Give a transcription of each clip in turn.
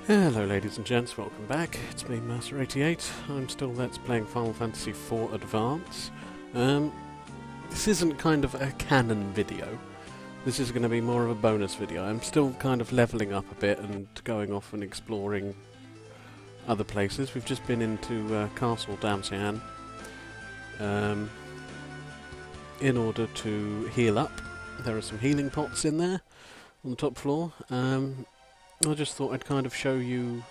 Hello ladies and gents, welcome back. It's me, Master88. I'm still Let's Playing Final Fantasy IV Advance. This isn't kind of a canon video. This is going to be more of a bonus video. I'm still kind of levelling up a bit and going off and exploring other places. We've just been into Castle Damsian in order to heal up. There are some healing pots in there on the top floor. I just thought I'd kind of show you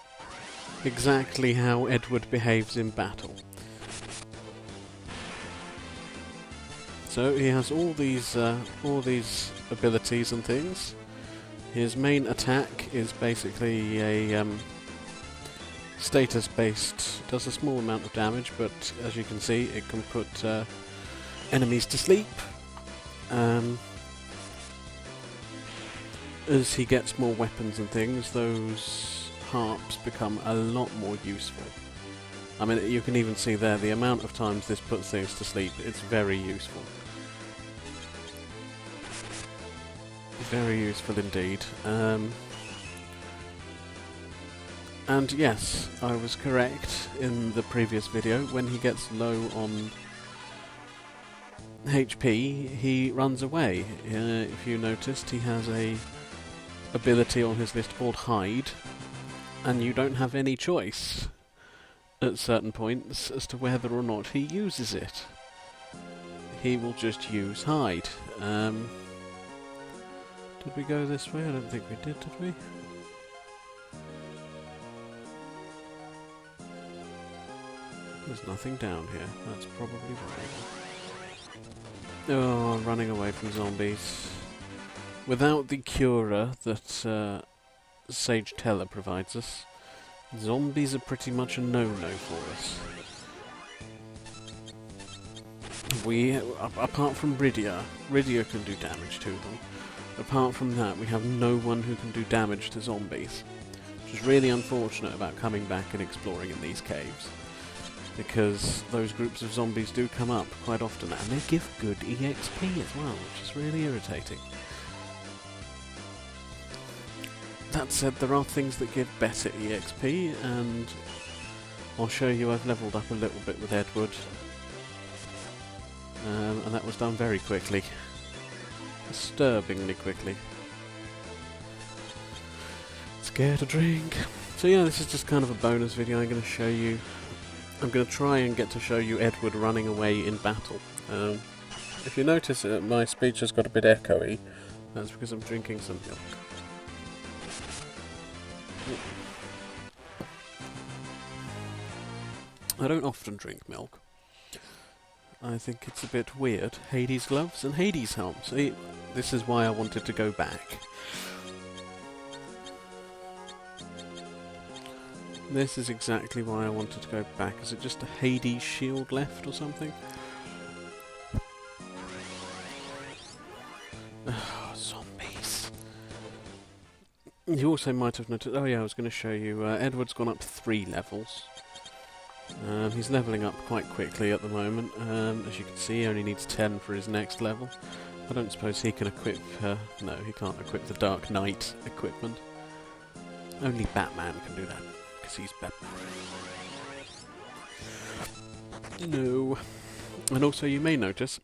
exactly how Edward behaves in battle. So he has all these abilities and things. His main attack is basically a status-based, does a small amount of damage, but as you can see, it can put enemies to sleep. As he gets more weapons and things, those harps become a lot more useful. I mean, you can even see there the amount of times this puts things to sleep. It's very useful. Very useful indeed. And yes, I was correct in the previous video. When he gets low on HP, he runs away. If you noticed, he has a ability on his list called Hide, and you don't have any choice at certain points as to whether or not he uses it. He will just use Hide. Did we go this way? I don't think we did we? There's nothing down here. That's probably right. Oh, running away from zombies. Without the Cura that Sage Teller provides us, zombies are pretty much a no-no for us. Apart from Rydia can do damage to them. Apart from that, we have no one who can do damage to zombies, which is really unfortunate about coming back and exploring in these caves, because those groups of zombies do come up quite often, and they give good EXP as well, which is really irritating. That said, there are things that give better EXP, and I'll show you I've levelled up a little bit with Edward. And that was done very quickly. Disturbingly quickly. Let's get a drink. So yeah, this is just kind of a bonus video. I'm going to show you... I'm going to try and get to show you Edward running away in battle. If you notice my speech has got a bit echoey, that's because I'm drinking some milk. I don't often drink milk. I think it's a bit weird. Hades gloves and Hades helm. See, this is why I wanted to go back. This is exactly why I wanted to go back. Is it just a Hades shield left or something? Zombies. You also might have noticed... Oh yeah, I was going to show you. Edward's gone up 3 levels. He's levelling up quite quickly at the moment. As you can see, he only needs 10 for his next level. I don't suppose he can equip... no, he can't equip the Dark Knight equipment. Only Batman can do that, because he's Batman. No. And also, you may notice,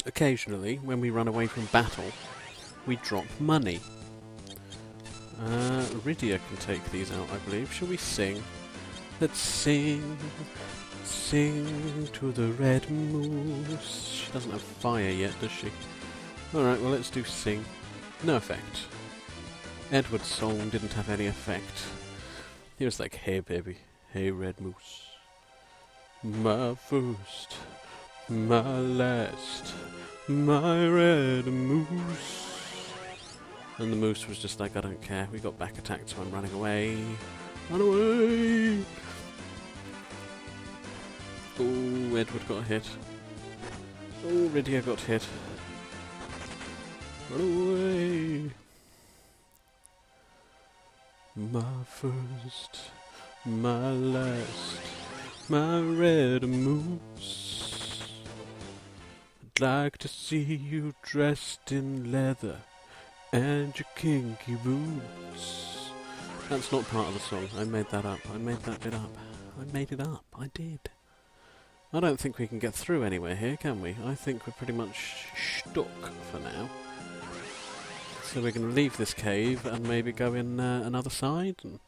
occasionally, when we run away from battle, we drop money. Rydia can take these out, I believe. Shall we sing? Let's sing, sing to the red moose. She doesn't have fire yet, does she? Alright, well let's do sing. No effect. Edward's song didn't have any effect. He was like, hey baby, hey red moose. My first, my last, my red moose. And the moose was just like, I don't care, we got back attacked so I'm running away. Run away! Oh, Edward got hit. Oh, Rydia got hit. Run away! My first, my last, my red moose. I'd like to see you dressed in leather and your kinky boots. That's not part of the song. I made that up. I made that bit up. I made it up. I did. I don't think we can get through anywhere here, can we? I think we're pretty much stuck for now. So we're going to leave this cave and maybe go in another side and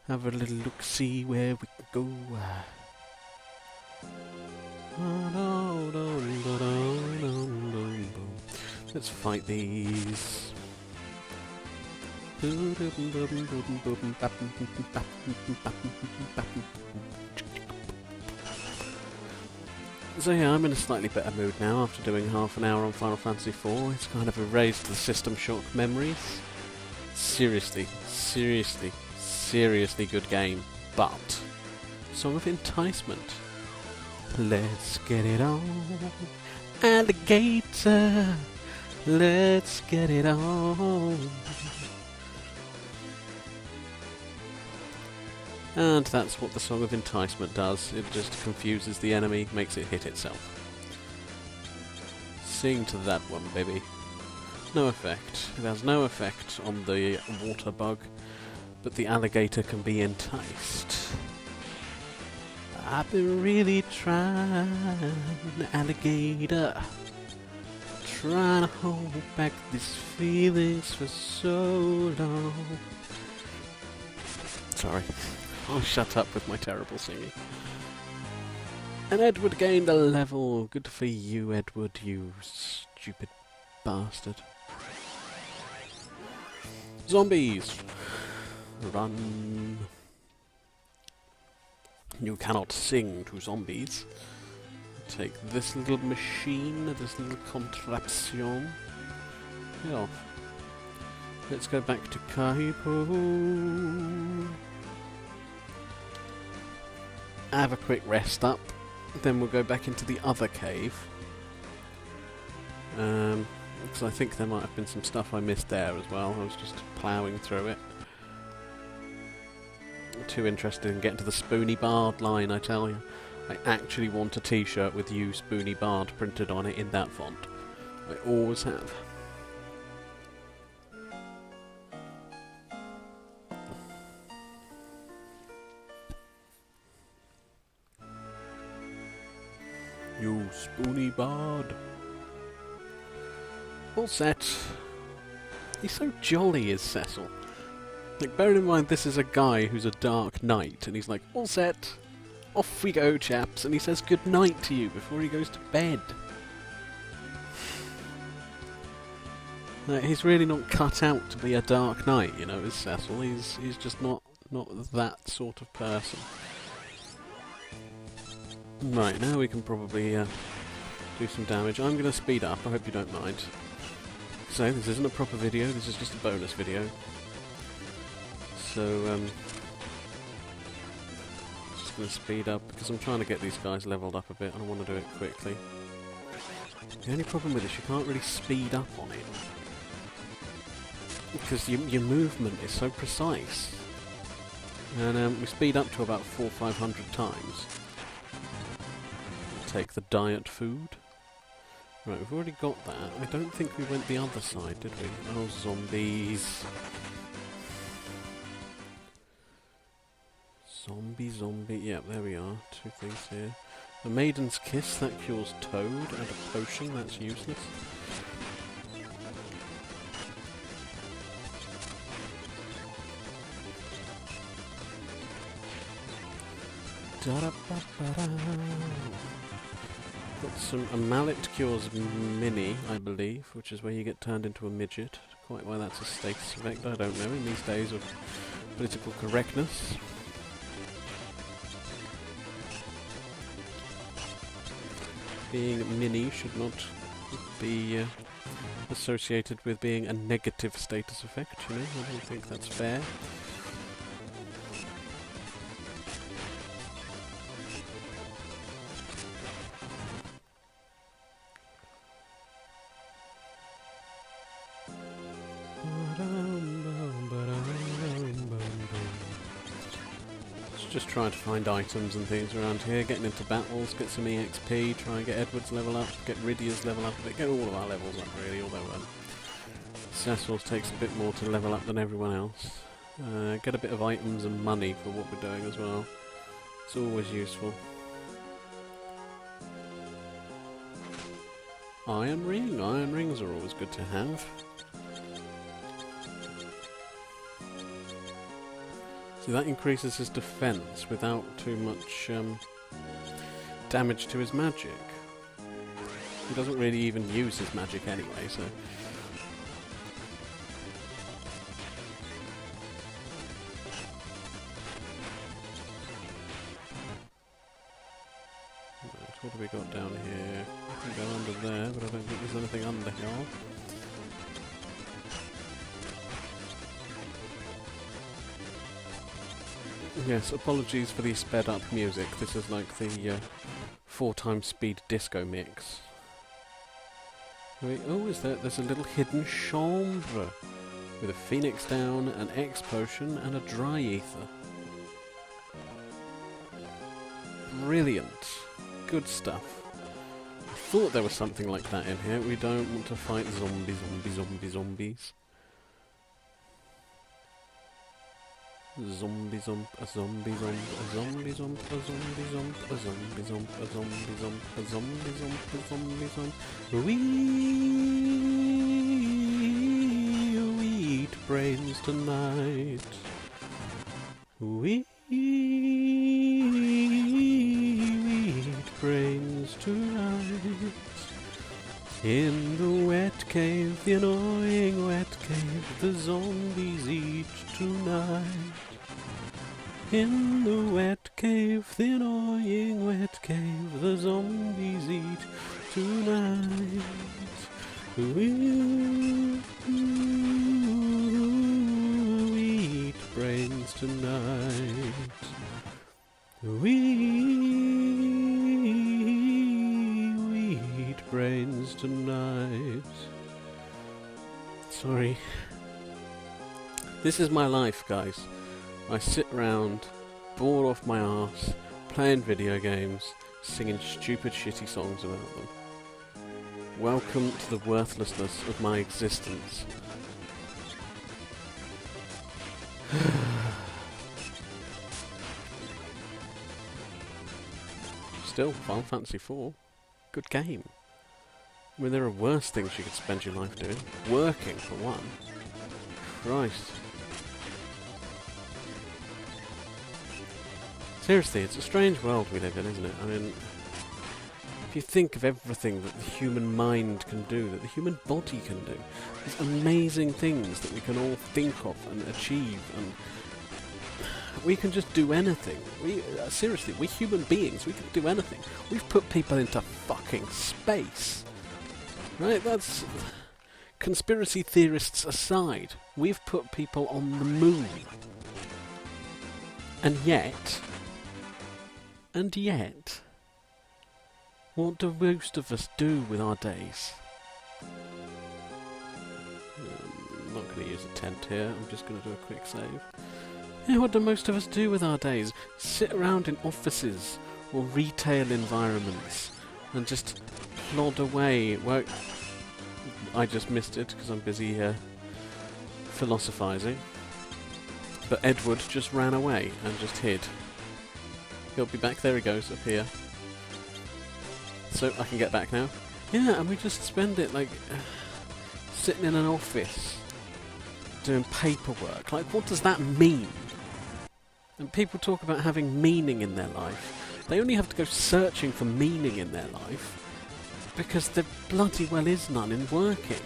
have a little look-see where we can go. Let's fight these. So yeah, I'm in a slightly better mood now after doing half an hour on Final Fantasy IV. It's kind of erased the System Shock memories. Seriously good game. But Song of Enticement. Let's get it on, alligator. Let's get it on. And that's what the Song of Enticement does. It just confuses the enemy, makes it hit itself. Sing to that one, baby. No effect. It has no effect on the water bug, but the alligator can be enticed. I've been really trying, alligator. Trying to hold back these feelings for so long. Sorry. I'll shut up with my terrible singing. And Edward gained a level. Good for you, Edward, you stupid bastard. Zombies! Run. You cannot sing to zombies. Take this little machine, this little contraption. Get off. Let's go back to Kaipo. Have a quick rest up, then we'll go back into the other cave. Because I think there might have been some stuff I missed there as well. I was just ploughing through it. Too interested in getting to the Spoony Bard line, I tell you. I actually want a t-shirt with you, Spoony Bard, printed on it in that font. I always have. You Spoony Bard. All set. He's so jolly, is Cecil. Like, bearing in mind this is a guy who's a Dark Knight, and he's like, all set. Off we go, chaps. And he says good night to you before he goes to bed. Like, he's really not cut out to be a Dark Knight, you know, is Cecil. He's just not that sort of person. Right, now we can probably do some damage. I'm going to speed up, I hope you don't mind. So, this isn't a proper video, this is just a bonus video. So, just going to speed up, because I'm trying to get these guys leveled up a bit, and I want to do it quickly. The only problem with this, you can't really speed up on it. Because your movement is so precise. And we speed up to about 400 or 500 times. Take the diet food. Right, we've already got that. I don't think we went the other side, did we? Oh, zombies. Zombie. Yep, there we are. Two things here. A Maiden's Kiss, that cures Toad, and a potion, that's useless. Got a mallet cures Mini, I believe, which is where you get turned into a midget. Quite why that's a status effect, I don't know, in these days of political correctness. Being Mini should not be associated with being a negative status effect, you know, I don't think that's fair. Just trying to find items and things around here, getting into battles, get some EXP, try and get Edward's level up, get Rydia's level up a bit, get all of our levels up really, although Cecil's takes a bit more to level up than everyone else. Get a bit of items and money for what we're doing as well. It's always useful. Iron ring? Iron rings are always good to have. See, that increases his defense without too much damage to his magic. He doesn't really even use his magic anyway, so... What have we got down here? We can go under there, but I don't think there's anything under here. Yes, apologies for the sped up music. This is like the 4x speed disco mix. Oh, is there's a little hidden chambre with a phoenix down, an X potion, and a dry ether. Brilliant. Good stuff. I thought there was something like that in here. We don't want to fight zombies. Zombie zomp, a zombie zomp, a zombie zomp, a zombie zomp, a zombie zomp, a zombie zomp, a zombie zomp, a zombie zomp. We eat brains tonight. We eat brains tonight. In the wet cave, the annoying wet cave, the zombies eat tonight. In the wet cave, the annoying wet cave, the zombies eat tonight. We eat brains tonight. We eat brains tonight. Sorry. This is my life, guys. I sit round, bored off my arse, playing video games, singing stupid shitty songs about them. Welcome to the worthlessness of my existence. Still, Final Fantasy IV. Good game. I mean, there are worse things you could spend your life doing. Working, for one. Christ. Seriously, it's a strange world we live in, isn't it? I mean, if you think of everything that the human mind can do, that the human body can do, there's amazing things that we can all think of and achieve, and we can just do anything. Seriously, we human beings, we can do anything. We've put people into fucking space. Right, that's... Conspiracy theorists aside, we've put people on the moon. And yet, what do most of us do with our days? I'm not going to use a tent here, I'm just going to do a quick save. Yeah, what do most of us do with our days? Sit around in offices or retail environments and just plod away. Work. I just missed it because I'm busy here philosophizing. But Edward just ran away and just hid. He'll be back. There he goes, up here. So I can get back now. Yeah, and we just spend it like sitting in an office doing paperwork. Like, what does that mean? And people talk about having meaning in their life. They only have to go searching for meaning in their life because there bloody well is none in working.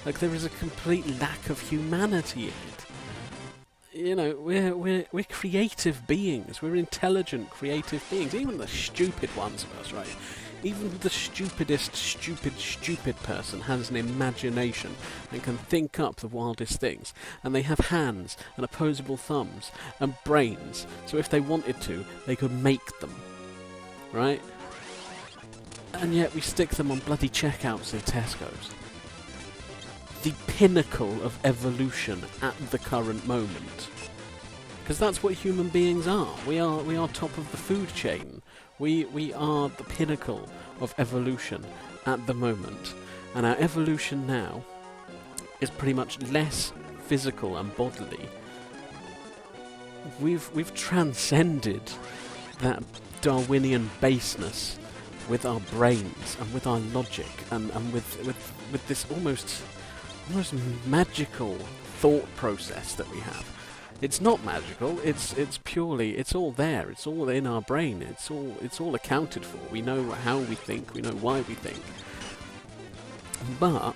Like, there is a complete lack of humanity in it. You know, we're creative beings. We're intelligent, creative beings. Even the stupid ones of us, right? Even the stupidest, stupid person has an imagination and can think up the wildest things. And they have hands and opposable thumbs and brains. So if they wanted to, they could make them. Right? And yet we stick them on bloody checkouts in Tesco's. The pinnacle of evolution at the current moment. Because that's what human beings are. We are top of the food chain. We are the pinnacle of evolution at the moment. And our evolution now is pretty much less physical and bodily we've transcended that Darwinian baseness with our brains and with our logic and with this almost magical thought process that we have. It's not magical. It's purely. It's all there. It's all in our brain. It's all accounted for. We know how we think. We know why we think. But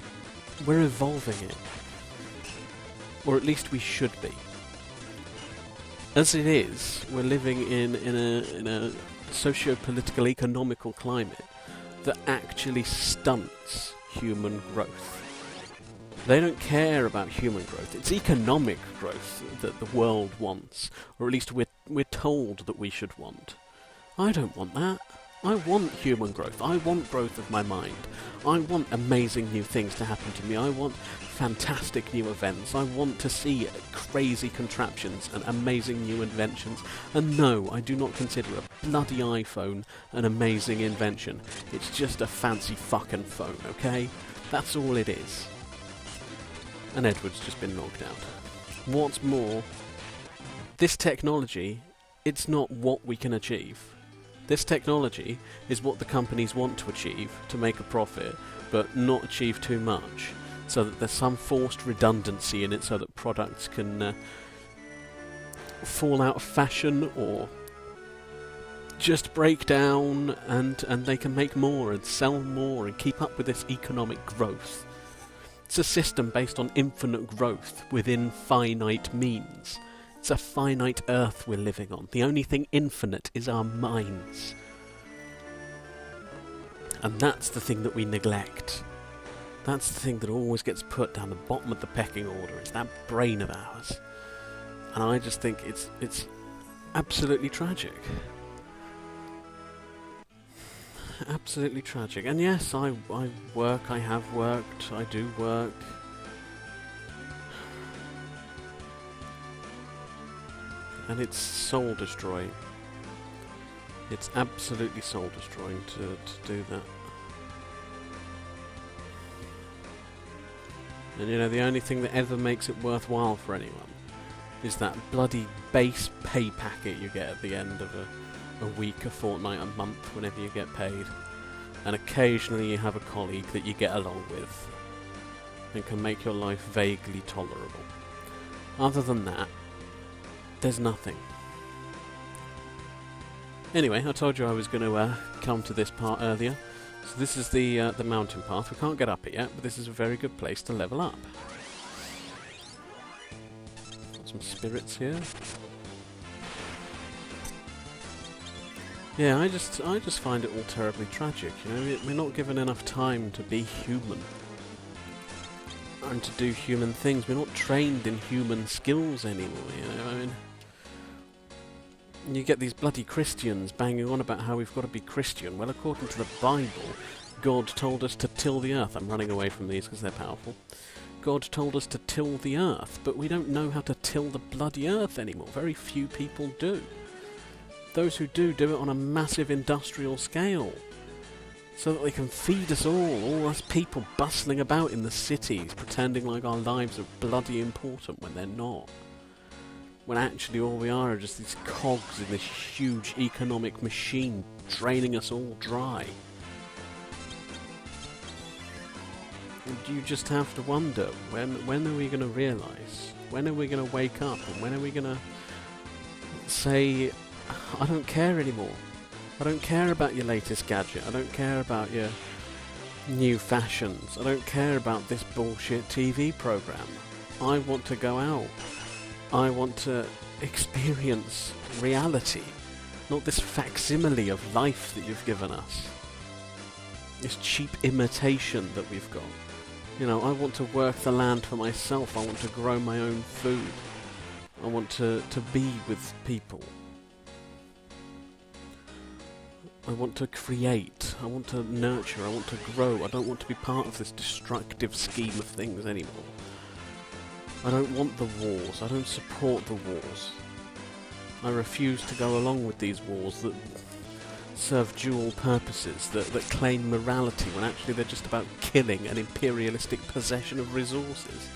we're evolving it, or at least we should be. As it is, we're living in a socio-political, economical climate that actually stunts human growth. They don't care about human growth. It's economic growth that the world wants, or at least we're told that we should want. I don't want that. I want human growth. I want growth of my mind. I want amazing new things to happen to me. I want fantastic new events. I want to see crazy contraptions and amazing new inventions. And no, I do not consider a bloody iPhone an amazing invention. It's just a fancy fucking phone, okay? That's all it is. And Edward's just been knocked out. What's more, this technology, it's not what we can achieve. This technology is what the companies want to achieve to make a profit, but not achieve too much, so that there's some forced redundancy in it so that products can fall out of fashion or just break down, and they can make more and sell more and keep up with this economic growth. It's a system based on infinite growth within finite means. It's a finite Earth we're living on. The only thing infinite is our minds. And that's the thing that we neglect. That's the thing that always gets put down the bottom of the pecking order. It's that brain of ours. And I just think it's absolutely tragic. Absolutely tragic. And yes, I work, I have worked, I do work. And it's soul destroying. It's absolutely soul destroying to do that. And you know, the only thing that ever makes it worthwhile for anyone is that bloody base pay packet you get at the end of a week, a fortnight, a month, whenever you get paid. And occasionally you have a colleague that you get along with and can make your life vaguely tolerable. Other than that, there's nothing. Anyway, I told you I was going to come to this part earlier. So this is the mountain path. We can't get up it yet, but this is a very good place to level up. Got some spirits here. Yeah, I just find it all terribly tragic. You know, we're not given enough time to be human and to do human things. We're not trained in human skills anymore. You know, I mean, you get these bloody Christians banging on about how we've got to be Christian. Well, according to the Bible, God told us to till the earth. I'm running away from these because they're powerful. God told us to till the earth, but we don't know how to till the bloody earth anymore. Very few people do. Those who do it on a massive industrial scale, so that they can feed us all us people bustling about in the cities, pretending like our lives are bloody important when they're not. When actually all we are just these cogs in this huge economic machine draining us all dry. And you just have to wonder, when are we going to realise? When are we going to wake up? And when are we going to say, I don't care anymore. I don't care about your latest gadget. I don't care about your new fashions. I don't care about this bullshit TV program. I want to go out. I want to experience reality, not this facsimile of life that you've given us. This cheap imitation that we've got. You know, I want to work the land for myself. I want to grow my own food. I want to be with people. I want to create, I want to nurture, I want to grow. I don't want to be part of this destructive scheme of things anymore. I don't want the wars, I don't support the wars. I refuse to go along with these wars that serve dual purposes, that claim morality when actually they're just about killing and imperialistic possession of resources.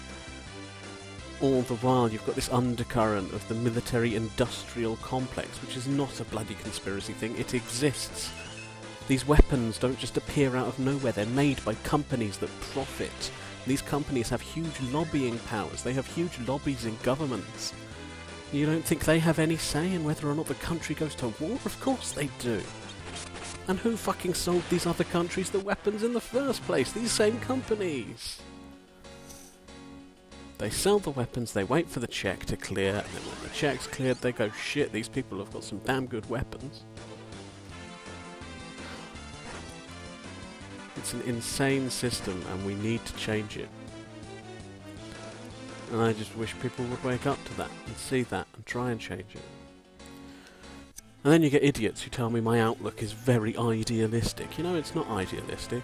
all the while you've got this undercurrent of the military-industrial complex, which is not a bloody conspiracy thing, it exists. These weapons don't just appear out of nowhere, they're made by companies that profit. These companies have huge lobbying powers, they have huge lobbies in governments. You don't think they have any say in whether or not the country goes to war? Of course they do. And who fucking sold these other countries the weapons in the first place? These same companies. They sell the weapons, they wait for the check to clear, and then when the check's cleared they go, shit, these people have got some damn good weapons. It's an insane system and we need to change it. And I just wish people would wake up to that and see that and try and change it. And then you get idiots who tell me my outlook is very idealistic. You know, it's not idealistic.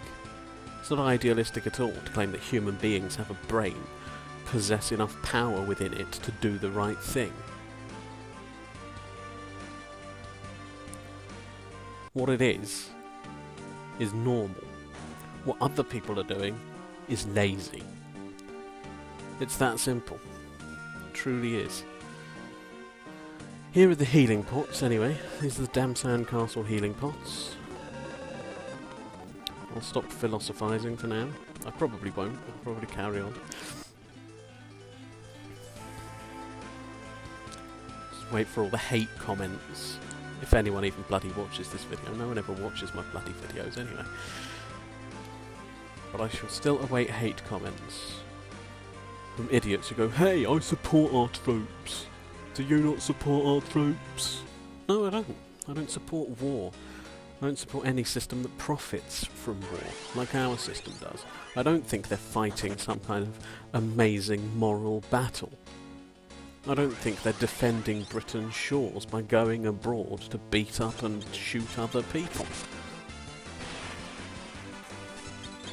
It's not idealistic at all to claim that human beings have a brain, possess enough power within it to do the right thing. What it is normal. What other people are doing is lazy. It's that simple. It truly is. Here are the healing pots, anyway. These are the damn sandcastle healing pots. I'll stop philosophising for now. I probably won't. I'll probably carry on. Just wait for all the hate comments. If anyone even bloody watches this video. No one ever watches my bloody videos anyway. But I shall still await hate comments from idiots who go, hey, I support our troops. Do you not support our troops? No, I don't. I don't support war. I don't support any system that profits from war, like our system does. I don't think they're fighting some kind of amazing moral battle. I don't think they're defending Britain's shores by going abroad to beat up and shoot other people.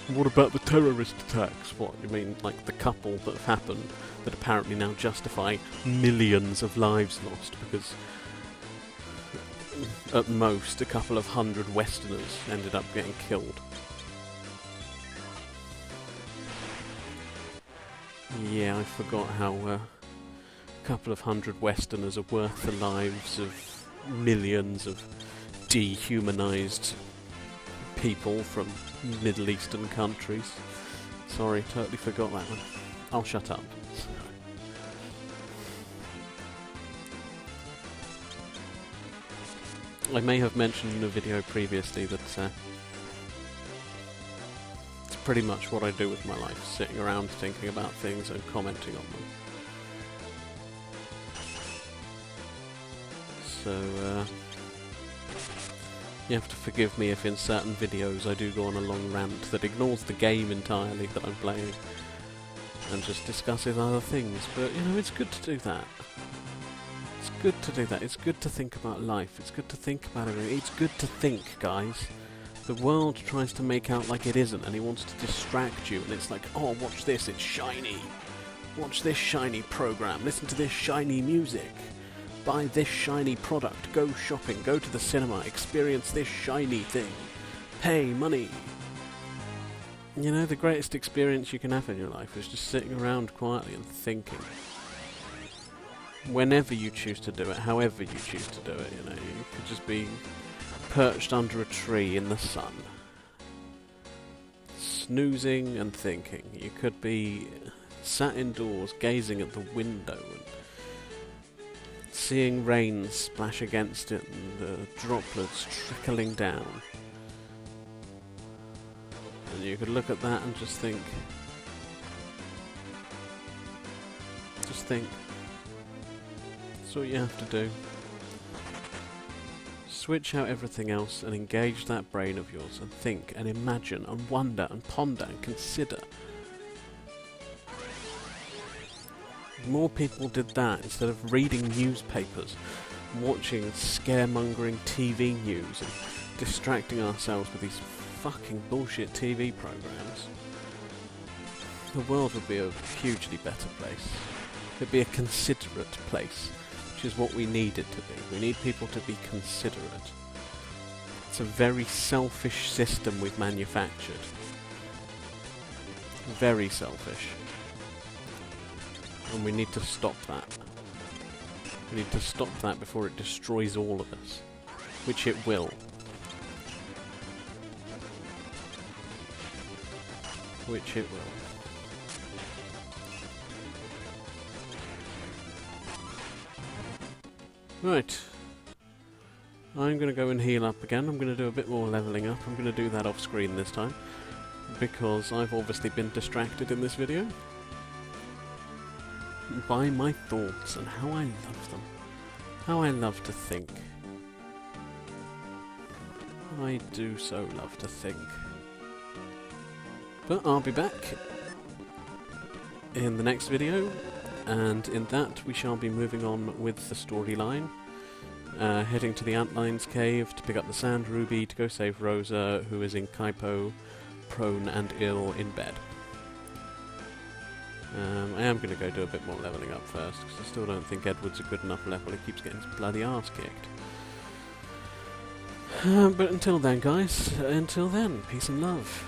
What about the terrorist attacks? What, you mean like the couple that have happened that apparently now justify millions of lives lost because at most a couple of hundred Westerners ended up getting killed? Yeah, I forgot how a couple of hundred Westerners are worth the lives of millions of dehumanized people from Middle Eastern countries. Sorry, totally forgot that one. I'll shut up. I may have mentioned in a video previously that it's pretty much what I do with my life, sitting around thinking about things and commenting on them. So, you have to forgive me if in certain videos I do go on a long rant that ignores the game entirely that I'm playing and just discusses other things, but you know, it's good to do that. It's good to do that. It's good to think about life. It's good to think about everything. It's good to think, guys. The world tries to make out like it isn't, and it wants to distract you, and it's like, oh, watch this, it's shiny. Watch this shiny program. Listen to this shiny music. Buy this shiny product. Go shopping. Go to the cinema. Experience this shiny thing. Pay money. You know, the greatest experience you can have in your life is just sitting around quietly and thinking. Whenever you choose to do it, however you choose to do it, you know, you could just be perched under a tree in the sun, snoozing and thinking. You could be sat indoors gazing at the window and seeing rain splash against it and the droplets trickling down. And you could look at that and just think. Just think. That's what you have to do. Switch out everything else and engage that brain of yours and think and imagine and wonder and ponder and consider. More people did that instead of reading newspapers, watching scaremongering TV news and distracting ourselves with these fucking bullshit TV programs. The world would be a hugely better place. It'd be a considerate place, which is what we need it to be. We need people to be considerate. It's a very selfish system we've manufactured. Very selfish. And we need to stop that. We need to stop that before it destroys all of us. Which it will. Which it will. Right. I'm going to go and heal up again. I'm going to do a bit more levelling up. I'm going to do that off screen this time. Because I've obviously been distracted in this video. By my thoughts and how I love them. How I love to think. I do so love to think. But I'll be back in the next video, and in that we shall be moving on with the storyline. Heading to the Antlines Cave to pick up the Sand Ruby to go save Rosa, who is in Kaipo, prone and ill in bed. I am going to go do a bit more levelling up first, because I still don't think Edward's a good enough level. He keeps getting his bloody arse kicked. But until then, guys, until then, peace and love.